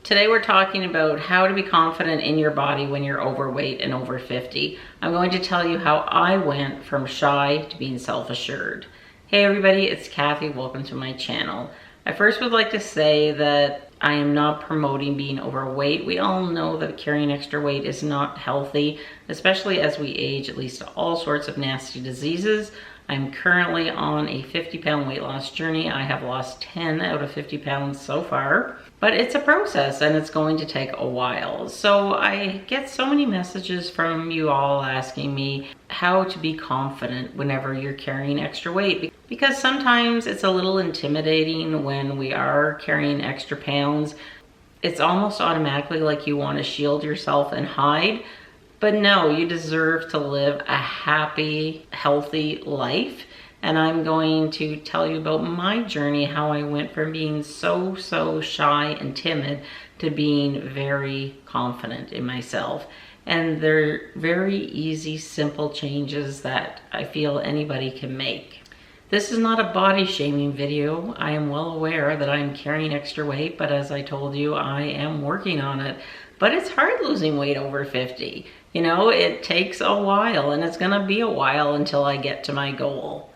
Today we're talking about how to be confident in your body when you're overweight and over 50. I'm going to tell you how I went from shy to being self-assured. Hey everybody, it's Cathy. Welcome to my channel. I first would like to say that I am not promoting being overweight. We all know that carrying extra weight is not healthy, especially as we age. It leads to all sorts of nasty diseases. I'm currently on a 50-pound weight loss journey. I have lost 10 out of 50 pounds so far, but it's a process and it's going to take a while. So I get so many messages from you all asking me how to be confident whenever you're carrying extra weight, because sometimes it's a little intimidating when we are carrying extra pounds. It's almost automatically like you want to shield yourself and hide. But no, you deserve to live a happy, healthy life. And I'm going to tell you about my journey, how I went from being so shy and timid to being very confident in myself. And they're very easy, simple changes that I feel anybody can make. This is not a body shaming video. I am well aware that I'm carrying extra weight, but as I told you, I am working on it. But it's hard losing weight over 50. You know, it takes a while, and it's gonna be a while until I get to my goal.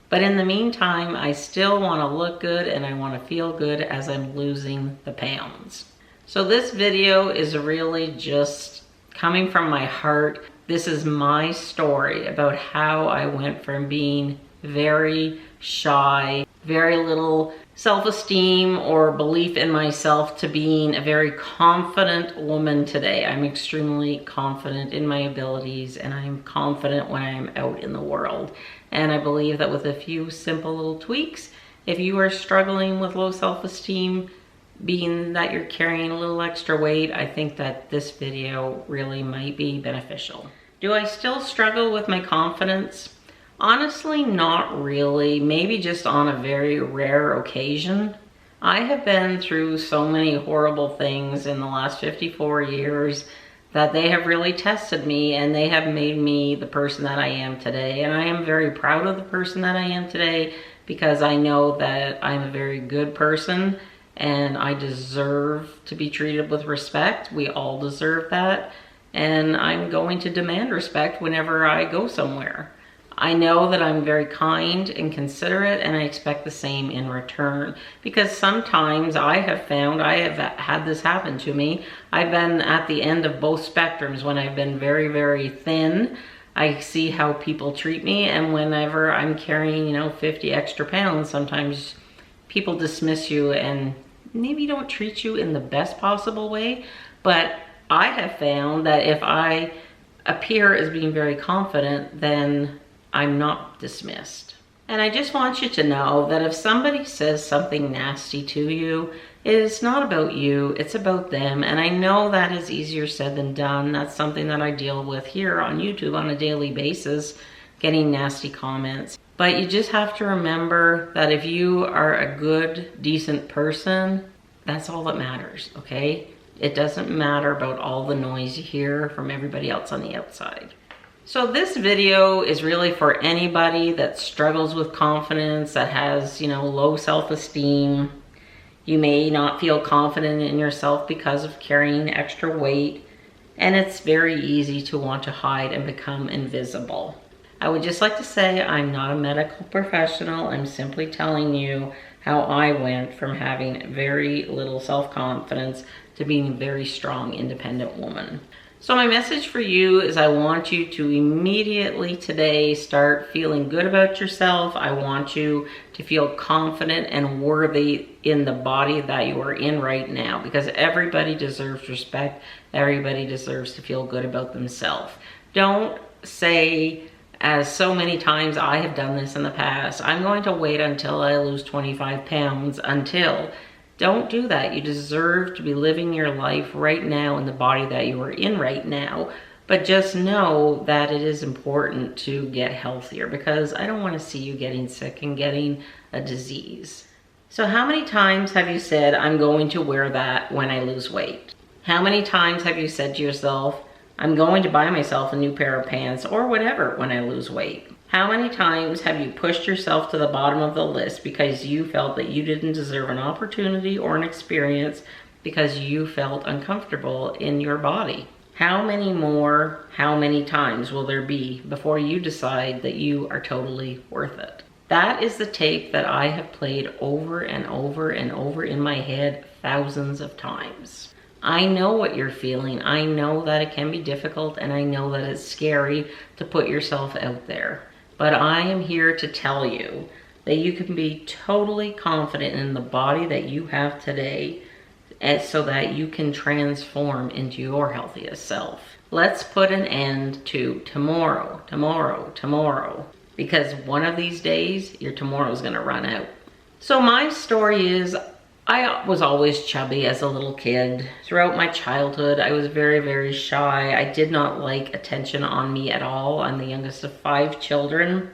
But in the meantime, I still wanna look good and I wanna feel good as I'm losing the pounds. So this video is really just coming from my heart. This is my story about how I went from being very shy, very little self-esteem or belief in myself to being a very confident woman today. I'm extremely confident in my abilities and I'm confident when I'm out in the world. And I believe that with a few simple little tweaks, if you are struggling with low self-esteem, being that you're carrying a little extra weight, I think that this video really might be beneficial. Do I still struggle with my confidence? Honestly, not really. Maybe just on a very rare occasion. I have been through so many horrible things in the last 54 years that they have really tested me and they have made me the person that I am today. And I am very proud of the person that I am today because I know that I'm a very good person and I deserve to be treated with respect. We all deserve that. And I'm going to demand respect whenever I go somewhere. I know that I'm very kind and considerate and I expect the same in return, because sometimes I have found, I have had this happen to me. I've been at the end of both spectrums. When I've been very thin, I see how people treat me, and whenever I'm carrying 50 extra pounds, sometimes people dismiss you and maybe don't treat you in the best possible way. But I have found that if I appear as being very confident, then I'm not dismissed. And I just want you to know that if somebody says something nasty to you, it is not about you, it's about them. And I know that is easier said than done. That's something that I deal with here on YouTube on a daily basis, getting nasty comments. But you just have to remember that if you are a good, decent person, that's all that matters, okay? It doesn't matter about all the noise you hear from everybody else on the outside. So this video is really for anybody that struggles with confidence, that has, low self-esteem. You may not feel confident in yourself because of carrying extra weight, and it's very easy to want to hide and become invisible. I would just like to say I'm not a medical professional. I'm simply telling you how I went from having very little self-confidence to being a very strong, independent woman. So my message for you is I want you to immediately today start feeling good about yourself. I want you to feel confident and worthy in the body that you are in right now, because everybody deserves respect. Everybody deserves to feel good about themselves. Don't say, as so many times I have done this in the past, I'm going to wait until I lose 25 pounds until. Don't do that. You deserve to be living your life right now in the body that you are in right now. But just know that it is important to get healthier, because I don't want to see you getting sick and getting a disease. So how many times have you said, I'm going to wear that when I lose weight? How many times have you said to yourself, I'm going to buy myself a new pair of pants or whatever when I lose weight? How many times have you pushed yourself to the bottom of the list because you felt that you didn't deserve an opportunity or an experience because you felt uncomfortable in your body. How many times will there be before you decide that you are totally worth it? That is the tape that I have played over and over and over in my head thousands of times. I know what you're feeling. I know that it can be difficult, and I know that it's scary to put yourself out there. But I am here to tell you that you can be totally confident in the body that you have today, and so that you can transform into your healthiest self. Let's put an end to tomorrow, because one of these days, your tomorrow is gonna run out. So my story is, I was always chubby as a little kid. Throughout my childhood, I was very, very shy. I did not like attention on me at all. I'm the youngest of 5 children.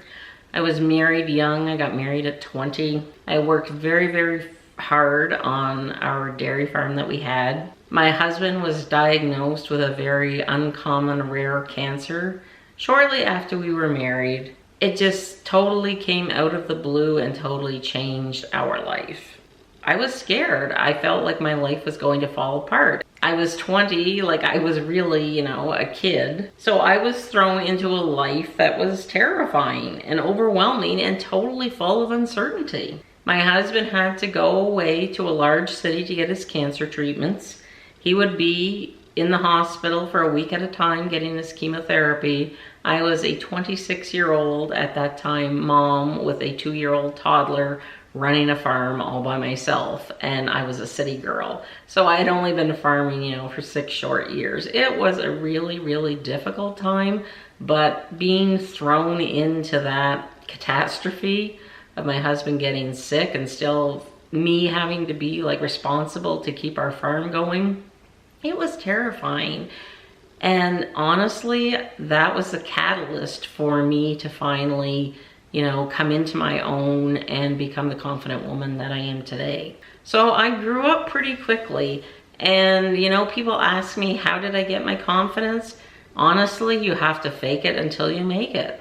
I was married young. I got married at 20. I worked very, very hard on our dairy farm that we had. My husband was diagnosed with a very uncommon, rare cancer shortly after we were married. It just totally came out of the blue and totally changed our life. I was scared. I felt like my life was going to fall apart. I was 20, like I was really, a kid. So I was thrown into a life that was terrifying and overwhelming and totally full of uncertainty. My husband had to go away to a large city to get his cancer treatments. He would be in the hospital for a week at a time getting his chemotherapy. I was a 26-year-old at that time mom with a 2-year-old toddler running a farm all by myself, and I was a city girl. So I had only been farming, for 6 short years. It was a really, really difficult time, but being thrown into that catastrophe of my husband getting sick and still me having to be responsible to keep our farm going, it was terrifying. And honestly, that was the catalyst for me to finally come into my own and become the confident woman that I am today. So I grew up pretty quickly, and people ask me, how did I get my confidence? Honestly, you have to fake it until you make it.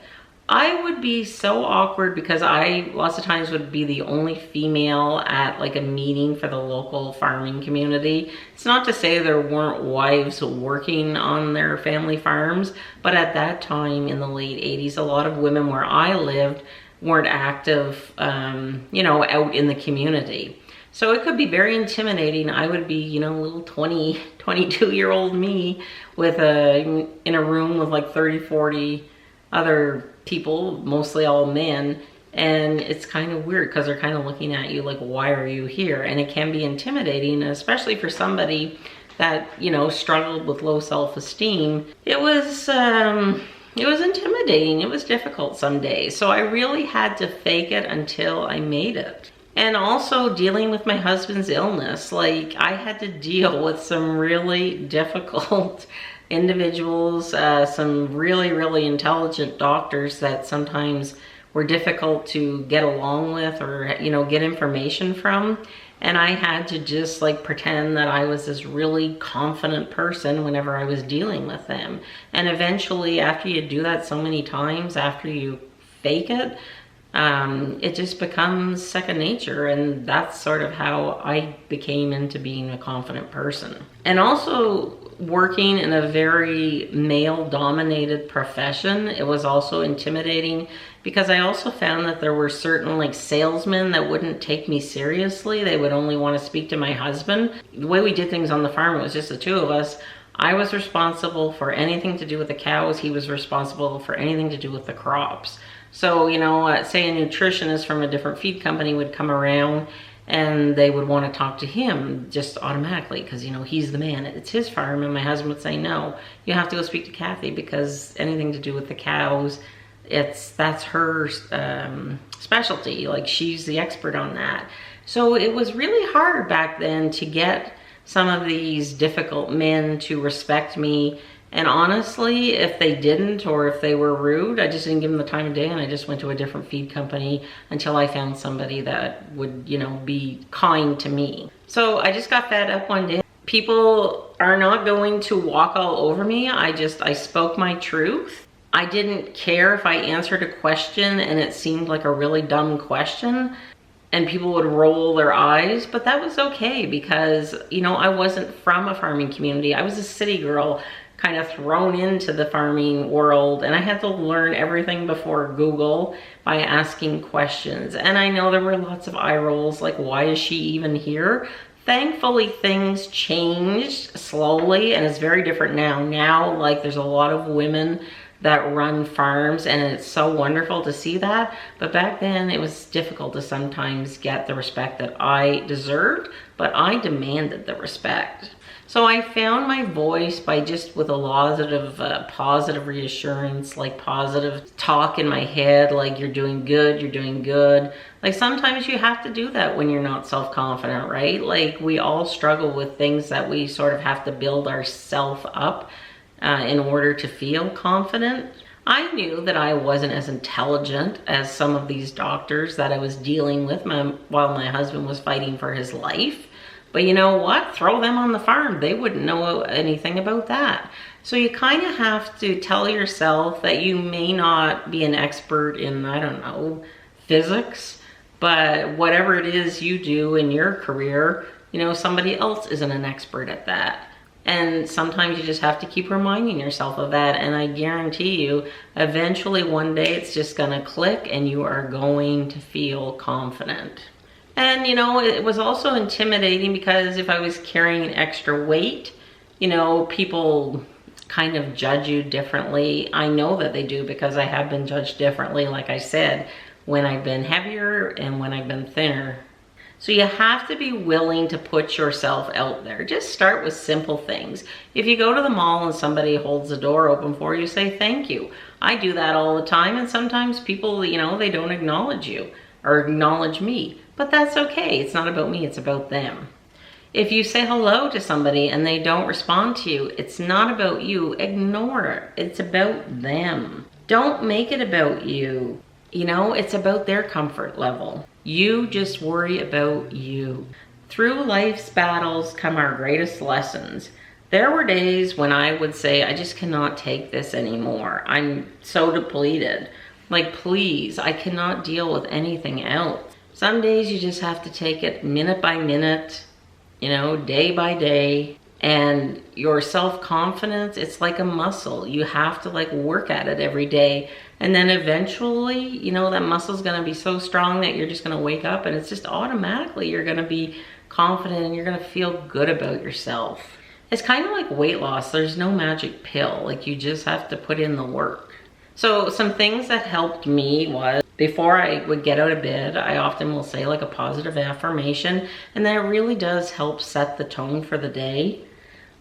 I would be so awkward because I lots of times would be the only female at a meeting for the local farming community. It's not to say there weren't wives working on their family farms, but at that time in the late 80s, a lot of women where I lived weren't active, out in the community. So it could be very intimidating. I would be, little 22-year-old me in a room with 30, 40 other people, mostly all men, and it's kind of weird because they're kind of looking at you like, why are you here? And it can be intimidating, especially for somebody that struggled with low self-esteem. It was intimidating. It was difficult some days. So I really had to fake it until I made it. And also dealing with my husband's illness, I had to deal with some really difficult individuals, some really, really intelligent doctors that sometimes were difficult to get along with or, get information from. And I had to just pretend that I was this really confident person whenever I was dealing with them. And eventually, after you do that so many times, after you fake it, it just becomes second nature. And that's sort of how I became into being a confident person. And also, working in a very male-dominated profession, it was also intimidating because I also found that there were certain salesmen that wouldn't take me seriously. They would only want to speak to my husband. The way we did things on the farm, it was just the two of us. I was responsible for anything to do with the cows. He was responsible for anything to do with the crops. So, say a nutritionist from a different feed company would come around and they would want to talk to him just automatically because, he's the man. It's his farm. And my husband would say, no, you have to go speak to Cathy because anything to do with the cows, that's her specialty. She's the expert on that. So it was really hard back then to get some of these difficult men to respect me. And honestly, if they didn't, or if they were rude, I just didn't give them the time of day, and I just went to a different feed company until I found somebody that would, be kind to me. So I just got fed up one day. People are not going to walk all over me. I spoke my truth. I didn't care if I answered a question and it seemed like a really dumb question. and people would roll their eyes, but that was okay because, you know, I wasn't from a farming community. I was a city girl, kind of thrown into the farming world, and I had to learn everything before Google by asking questions. And I know there were lots of eye rolls, like, why is she even here? Thankfully, things changed slowly, and it's very different now. Now, like, there's a lot of women that run farms, and it's so wonderful to see that. But back then, it was difficult to sometimes get the respect that I deserved, but I demanded the respect. So I found my voice by just with a lot of positive reassurance, like positive talk in my head, like you're doing good, you're doing good. Like sometimes you have to do that when you're not self-confident, right? Like we all struggle with things that we sort of have to build ourselves up in order to feel confident. I knew that I wasn't as intelligent as some of these doctors that I was dealing with while my husband was fighting for his life. But you know what? Throw them on the farm. They wouldn't know anything about that. So you kind of have to tell yourself that you may not be an expert in, I don't know, physics, but whatever it is you do in your career, you know, somebody else isn't an expert at that. And sometimes you just have to keep reminding yourself of that. And I guarantee you, eventually one day it's just gonna click and you are going to feel confident. And you know, it was also intimidating because if I was carrying extra weight, you know, people kind of judge you differently. I know that they do because I have been judged differently, like I said, when I've been heavier and when I've been thinner. So you have to be willing to put yourself out there. Just start with simple things. If you go to the mall and somebody holds the door open for you, say thank you. I do that all the time, and sometimes people, you know, they don't acknowledge you or acknowledge me. But that's okay. It's not about me, it's about them. If you say hello to somebody and they don't respond to you, it's not about you. Ignore it. It's about them. Don't make it about you. You know, it's about their comfort level. You just worry about you. Through life's battles come our greatest lessons. There were days when I would say, I just cannot take this anymore. I'm so depleted. Like, please, I cannot deal with anything else. Some days you just have to take it minute by minute, you know, day by day. And your self-confidence, it's like a muscle. You have to like work at it every day. And then eventually, you know, that muscle's gonna be so strong that you're just gonna wake up and it's just automatically you're gonna be confident and you're gonna feel good about yourself. It's kind of like weight loss. There's no magic pill. Like you just have to put in the work. So some things that helped me was, before I would get out of bed, I often will say like a positive affirmation, and that really does help set the tone for the day.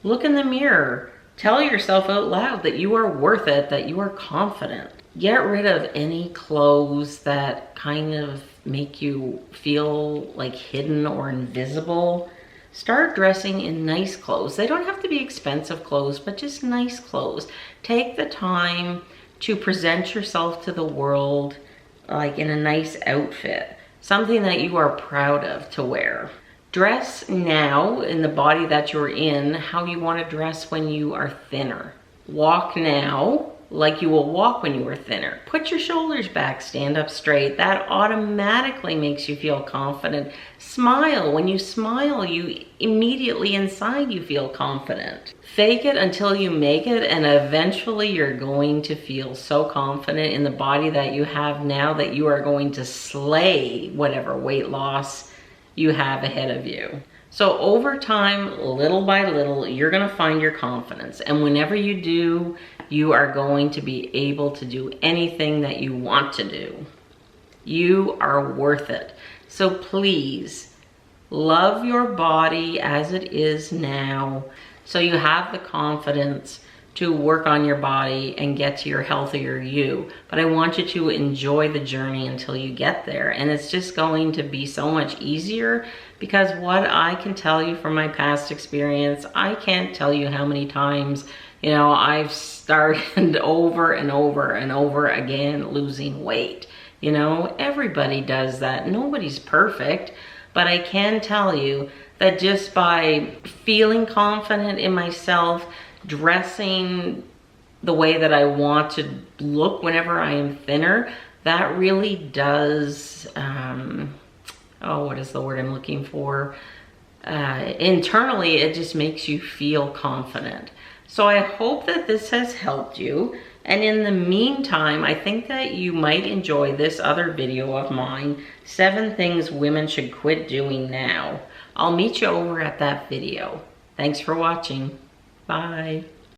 Look in the mirror. Tell yourself out loud that you are worth it, that you are confident. Get rid of any clothes that kind of make you feel like hidden or invisible. Start dressing in nice clothes. They don't have to be expensive clothes, but just nice clothes. Take the time to present yourself to the world like in a nice outfit, something that you are proud of to wear. Dress now in the body that you're in how you want to dress when you are thinner. Walk now like you will walk when you were thinner. Put your shoulders back, stand up straight. That automatically makes you feel confident. Smile. When you smile, you immediately inside you feel confident. Fake it until you make it, and eventually you're going to feel so confident in the body that you have now that you are going to slay whatever weight loss you have ahead of you. So over time, little by little, you're gonna find your confidence. And whenever you do, you are going to be able to do anything that you want to do. You are worth it. So please, love your body as it is now, so you have the confidence to work on your body and get to your healthier you. But I want you to enjoy the journey until you get there. And it's just going to be so much easier, because what I can tell you from my past experience, I can't tell you how many times, you know, I've started over and over and over again losing weight. You know, everybody does that. Nobody's perfect. But I can tell you that just by feeling confident in myself, dressing the way that I want to look whenever I am thinner, that really does oh, what is the word I'm looking for? Internally, it just makes you feel confident. So I hope that this has helped you. And in the meantime, I think that you might enjoy this other video of mine, 7 things women should quit doing now. I'll meet you over at that video. Thanks for watching. Bye.